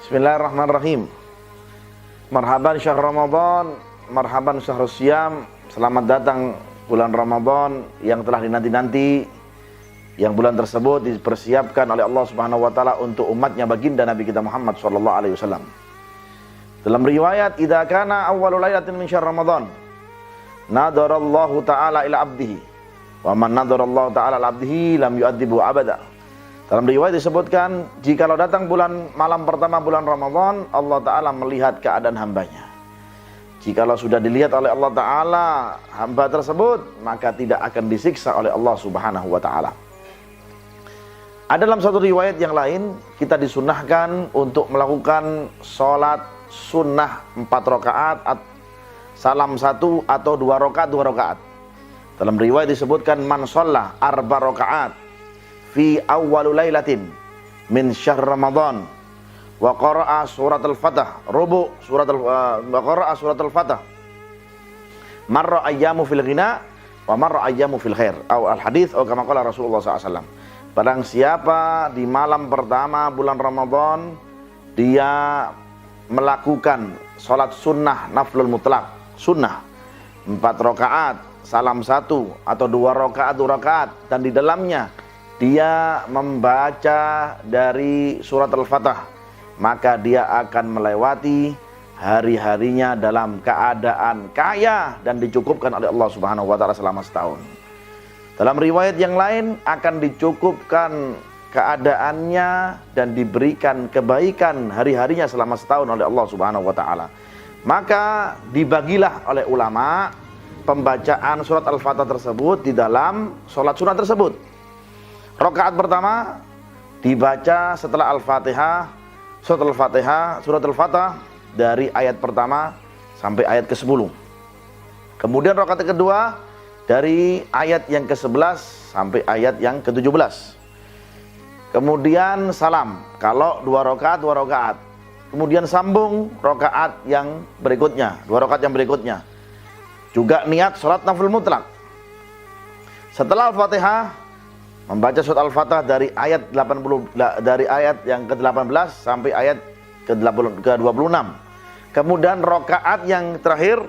Bismillahirrahmanirrahim. Marhaban syahr Ramadan, marhaban syahr Syam. Selamat datang bulan Ramadan yang telah dinanti-nanti, yang bulan tersebut dipersiapkan oleh Allah Subhanahu wa taala untuk umatnya baginda Nabi kita Muhammad sallallahu alaihi wasallam. Dalam riwayat, idza kana awwalu lailatin min syahr Ramadan, nadarallahu taala ila abdihi, wa man nadarallahu taala ila abdihi lam yu'adzibu abada. Dalam riwayat disebutkan, jikalau datang malam pertama bulan Ramadan, Allah Ta'ala melihat keadaan hambanya. Jikalau sudah dilihat oleh Allah Ta'ala hamba tersebut, maka tidak akan disiksa oleh Allah Subhanahu wa Ta'ala. Ada dalam satu riwayat yang lain, kita disunahkan untuk melakukan sholat sunnah 4 rakaat, salam 1 atau 2 rakaat. Dalam riwayat disebutkan, man sholla 4 rakaat fi awwalu lailatin min syahr Ramadan wa qara'a surat al-Fatah wa qara'a surat al-Fatah marra ayyamu fil ghina wa marra ayyamu fil khair atau al-hadits atau kama qala Rasulullah SAW. Barang siapa di malam pertama bulan Ramadan dia melakukan salat sunnah naflul mutlak, sunnah 4 rakaat, salam 1 atau 2 rakaat dan di dalamnya dia membaca dari surat Al-Fatah, maka dia akan melewati hari-harinya dalam keadaan kaya dan dicukupkan oleh Allah Subhanahu wa taala selama setahun. Dalam riwayat yang lain, akan dicukupkan keadaannya dan diberikan kebaikan hari-harinya selama setahun oleh Allah Subhanahu wa taala. Maka dibagilah oleh ulama pembacaan surat Al-Fatah tersebut di dalam sholat sunnah tersebut. Rakaat pertama dibaca setelah Al-Fatihah, surat Al-Fatah dari ayat pertama sampai ayat ke-10. Kemudian rakaat kedua dari ayat yang ke-11 sampai ayat yang ke-17. Kemudian salam, kalau 2 rakaat. Kemudian sambung rakaat yang berikutnya, 2 rakaat yang berikutnya. Juga niat salat nafil mutlak. Setelah Al-Fatihah membaca surat Al-Fatah dari ayat yang ke-18 sampai ayat ke-26. Kemudian rakaat yang terakhir,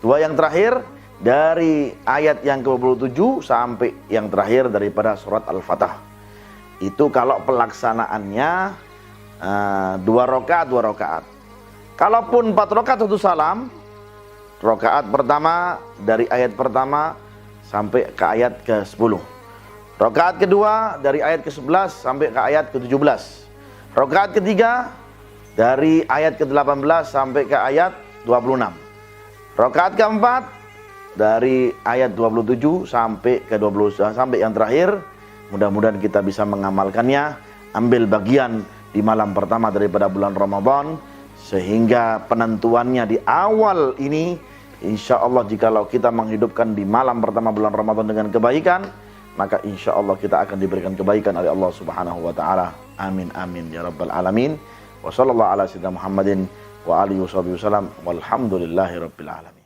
2 yang terakhir dari ayat yang ke-27 sampai yang terakhir daripada surat Al-Fatah. Itu kalau pelaksanaannya 2 rakaat. Kalaupun 4 rakaat 1 salam, rakaat pertama dari ayat pertama sampai ke ayat ke-10. Rakaat kedua dari ayat ke-11 sampai ke ayat ke-17. Rakaat ketiga dari ayat ke-18 sampai ke ayat 26. Rakaat keempat dari ayat 27 sampai ke 20 sampai yang terakhir. Mudah-mudahan kita bisa mengamalkannya, ambil bagian di malam pertama daripada bulan Ramadan, sehingga penentuannya di awal ini insya Allah jikalau kita menghidupkan di malam pertama bulan Ramadan dengan kebaikan, maka insya Allah kita akan diberikan kebaikan oleh Allah Subhanahu wa taala. Amin amin ya rabbal alamin. Wa sallallahu ala sayyidina Muhammadin wa alihi wasallam walhamdulillahi rabbil alamin.